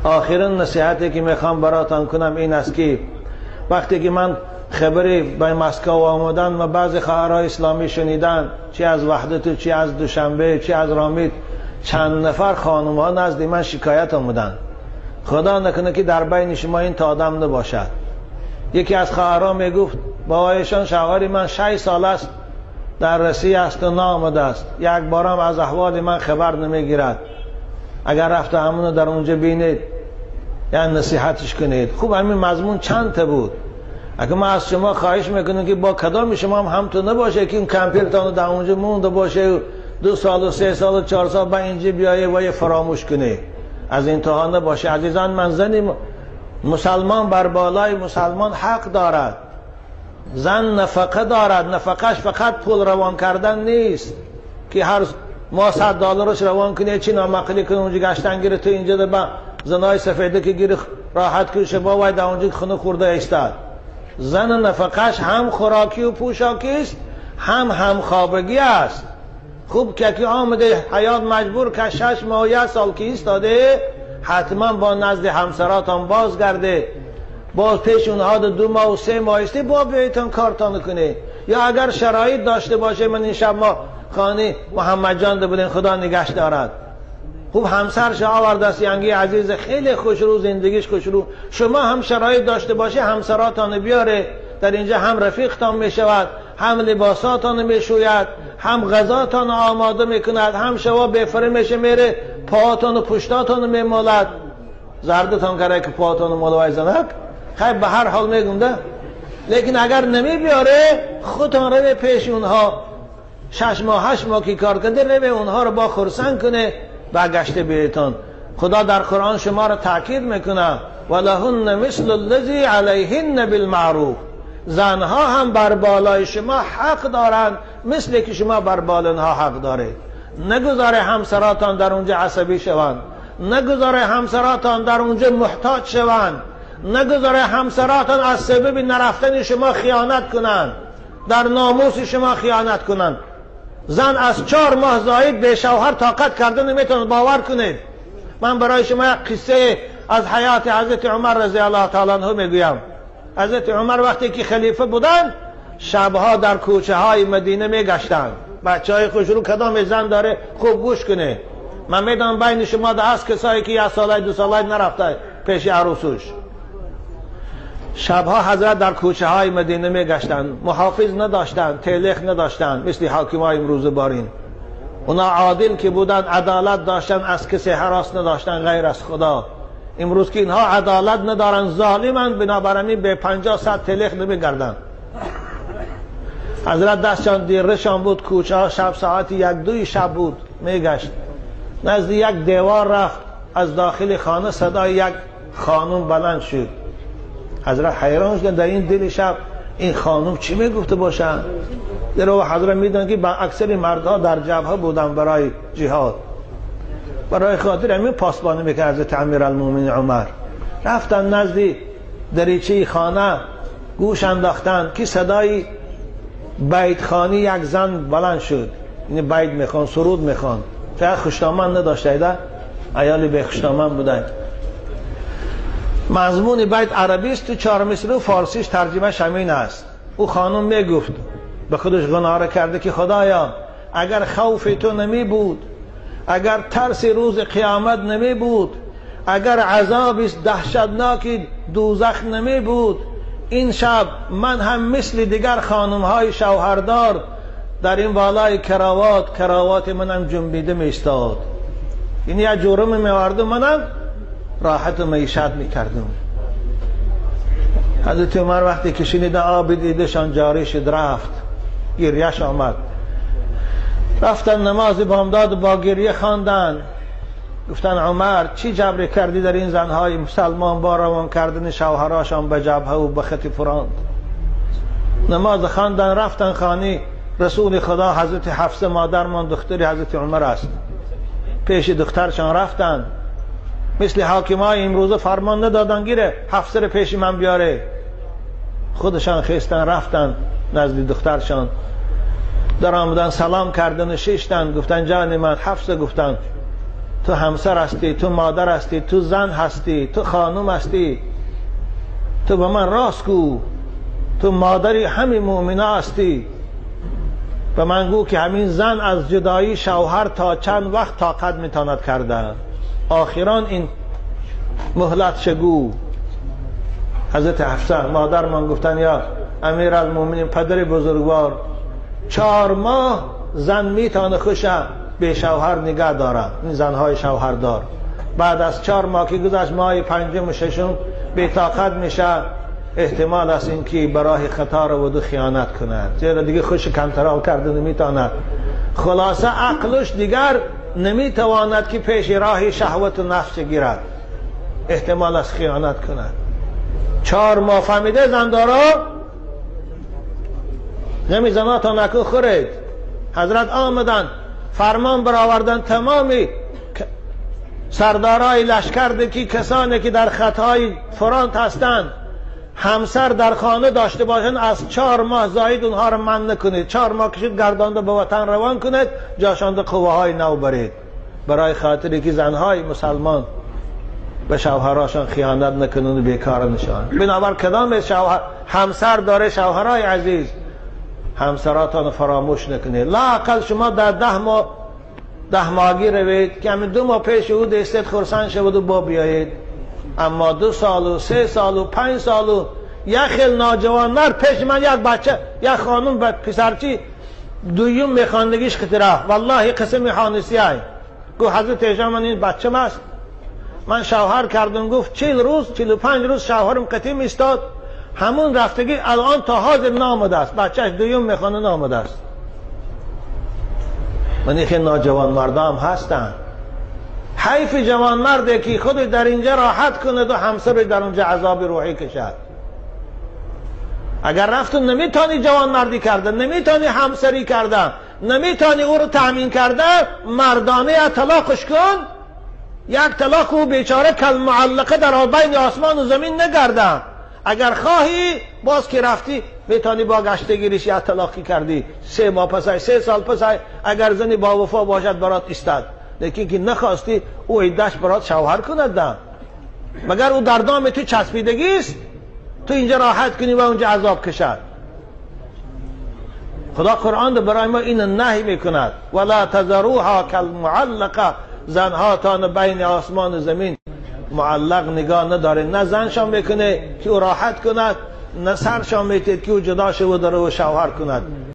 آخرین نصیحتی که میخوام براتان کنم این است که وقتی که من خبری به مسکو آمدن و بعضی خواهرای اسلامی شنیدن، چی از وحدت، چی از دوشنبه، چی از رامید، چند نفر خانم ها نزد من شکایت آمدن خدا نکنه که در بین شما این تا آدم نباشد. یکی از خواهرها میگفت با ایشان شوهر من 6 سال است در روسیه است و نامده است، یک بارم از احوال من خبر نمیگیرد، اگر رفته همونو در اونجا بینید یعنی نصیحتش کنید. خوب همین مضمون چند تا بود. اگه ما از شما خواهش میکنیم که با کدام شما هم تو نباشه که این کامپیوترتون در اونجا مونده باشه 2 سال و 3 سال و 4 سال به اینجا بیایه و یه فراموش کنه، از این تا نباشه. عزیزان من، زن مسلمان بر بالای مسلمان حق دارد، زن نفقه دارد. نفقهش فقط پول روان کردن نیست که هر ماه $100 روان کنه، چی نامقلی کنه اونجا گشتن گیره تو اینجا با زنای سفیده که گیره راحت کنه شبا باید در اونجا خونه خورده ایستاد. زن نفقهش هم خوراکی و پوشاکی است، هم خوابگی است. خوب که آمده حیات مجبور که 6 ماه و 1 سال که ایستاده، حتما با نزد همسراتان بازگرده، باز پیش اونها 2 ماه و 3 ماه ایستی با بیایتان کارتان کنه. یا اگر شرایط داشته باشه، من این شب ما خانه محمد جان ده بودین خدا نگهش دارد، خوب همسرش آورده است، ینگی عزیز خیلی خوشرو، زندگیش خوشرو. شما هم شرایط داشته باشه همسراتان بیاره در اینجا، هم رفیقتان میشود، هم لباساتان میشوید، هم غذاتان آماده میکند، هم شما بفره میشه میره پاهاتان و پشتاتان میمالد. زردتان کرده که پاهاتان مالوی زنک خیلی به هر حال میگم. لیکن اگر نمی بیاره خودتان رو پیش اونها 6 ماه 8 ماه که کار کرده رو اونها رو با خرسند کنه برگشته بیایتان. خدا در قرآن شما رو تاکید میکنه ولهن مثل الذی علیهن بالمعروف. زنها هم بر بالای شما حق دارند مثل که شما بر بالای اونها حق دارید. نگذاره همسراتان در اونجا عصبی شوند، نگذاره همسراتان در اونجا محتاج شوند، نگذاره همسراتان از سبب نرفتن شما خیانت کنند، در ناموس شما خیانت کنند. زن از 4 ماه زاید به شوهر طاقت کرده نمیتونه، باور کنید. من برای شما یک قصه از حیات حضرت عمر رضی الله تعالی عنه میگویم. حضرت عمر وقتی که خلیفه بودن، شبها در کوچه های مدینه میگشتند. بچه های خوشرو کدام زن داره خوب گوش کنه. من میدونم بین شما ده هست کسایی که 1 ساله 2 ساله نرفته پیش عروسوش. شبها حضرت در کوچه های مدینه میگشتند، محافظ نداشتند، تلخ نداشتند مثل حاکمای امروز بارین. اونا عادل که بودند، عدالت داشتند، از کسی هراس نداشتند غیر از خدا. امروز که اینها عدالت ندارن، ظالمند، بنابراین به 50-100 تلخ نمیگردند. حضرت دستشان دیرشان بود، کوچه ها شب ساعت 1-2 شب بود میگشت، نزد یک دیوار رفت، از داخل خانه صدای یک خانم بلند شد. حضرت حیران شد در این دل شب این خانم چی میگفته باشن. در او حضرت میدونن که با اکثر مردها در جبهه بودن برای جهاد، برای خاطر همین پاسبانی میکرد حضرت امیرالمومنین عمر. رفتن نزد دریچه خانه، گوش انداختن که صدای بیت خانی یک زن بلند شد. این بیت میخوان، سرود میخوان. فقط خوشنامه نداشته ایده، ایالی به خوشنامه بودن. مضمون بیت عربی است، تو 4 مصری فارسیش ترجمهش همین است. او خانم میگفت، به خودش گناه کرده که خدایا اگر خوف تو نمی بود، اگر ترس روز قیامت نمی بود، اگر عذاب دهشتناک دوزخ نمی بود، این شب من هم مثل دیگر خانم های شوهردار در این بالای کراوات منم جنبیده می استاد. این یا جرم می آوردم، منم راحت و معیشت می کردم. حضرت عمر وقتی که شنیدن آب دیدشان جاری شد، رفت، گریهش آمد. رفتن نماز بامداد با گریه خواندن. گفتن عمر چی جبر کردی در این زنهای مسلمان با روان کردن شوهراشان به جبهه و به خط فراند. نماز خواندن، رفتن خانه رسول خدا. حضرت حفصه مادرمان دختر حضرت عمر است، پیش دخترشان رفتن. مثل حاکمای امروزه فرمان ندادن گیره حفصه رو پیش من بیاره، خودشان خیستن رفتن نزد تو همسر هستی، تو مادر هستی، تو زن هستی، تو خانم هستی، تو به من راست گو، تو مادری همین مؤمنه هستی، به من گو که همین زن از جدایی شوهر تا چند وقت طاقت میتواند کردن، آخران این مهلت شگو. حضرت حفصه مادر من گفتن یا امیرالمومنین پدر بزرگوار 4 ماه زن میتونه خوشه به شوهر نگه داره، این زنهای شوهردار. بعد از 4 ماه که گذشت ماه 5 و 6 بی طاقت میشه، احتمال است این که برای خطا رو و خیانت کند، زیرا دیگه خوش کنترل کرده نمیتواند. خلاصه عقلش دیگر نمیتواند که پیش راه شهوت و نفس گیرد، احتمال است خیانت کند. 4 ماه فهمیده زندارا نمی زناتا نکو خورید. حضرت آمدن فرمان برآوردن تمامی سردارای لشکر که کسانی که در خطای فرانت هستند همسر در خانه داشته باشند از 4 ماه زاید اونها رو منع نکنید. 4 ماه کشید گردانده به وطن روان کنید، جاشانده قوه‌های نو برید، برای خاطری که زنهای مسلمان به شوهراشان خیانت نکنند و بیکار نشان. بنابر کدام همسر داره شوهرای عزیز، همسراتان فراموش نکنید. لااقل شما در 10 ماهگی روید که همین 2 ماه پیش او دستت خرسان شود و با بیایید، اما 2 سال و 3 سال و 5 سال و یک خیل ناجوان مرد پیش من، یک بچه یک خانم به پسرچی دویم میخواندگیش خطره، والله قسم حانسی های گو حضرت ایشان من این بچه مست، من شوهر کردم. گفت 40 روز 45 روز شوهرم قتیم استاد، همون رفتگی الان تا حاضر نامده است، بچهش دویم میخوانه نامده است. من این خیلی ناجوان مردم هستن. حیف جوان مرده که خود در اینجا راحت کنه و همسر در اونجا عذاب روحی کشد. اگر رفتون نمیتونی جوان مردی کردن، نمیتونی همسری کردن، نمیتونی او رو تأمین کردن، مردانه طلاقش کن. یک طلاق او بیچاره کل معلقه در بین آسمان و زمین نگردن. اگر خواهی باز که رفتی میتونی با گشتگیریش یک طلاقی کردی، 3 ماه پسای 3 سال پسای اگر زنی با وفا باشد برات استاد، لیکن که نخواستی او عده‌اش برات شوهر کند، مگر او در دام تو چسبیدگیست تو اینجا راحت کنی و اونجا عذاب کشد. خدا قرآن برای ما این نهی میکند ولا تذروها کالمعلقه، زنها تا بین آسمان و زمین معلق نگاه نداره، نه زنشان میکنه که او راحت کند، نه سرشان میتید که او جدا شود و شوهر کند.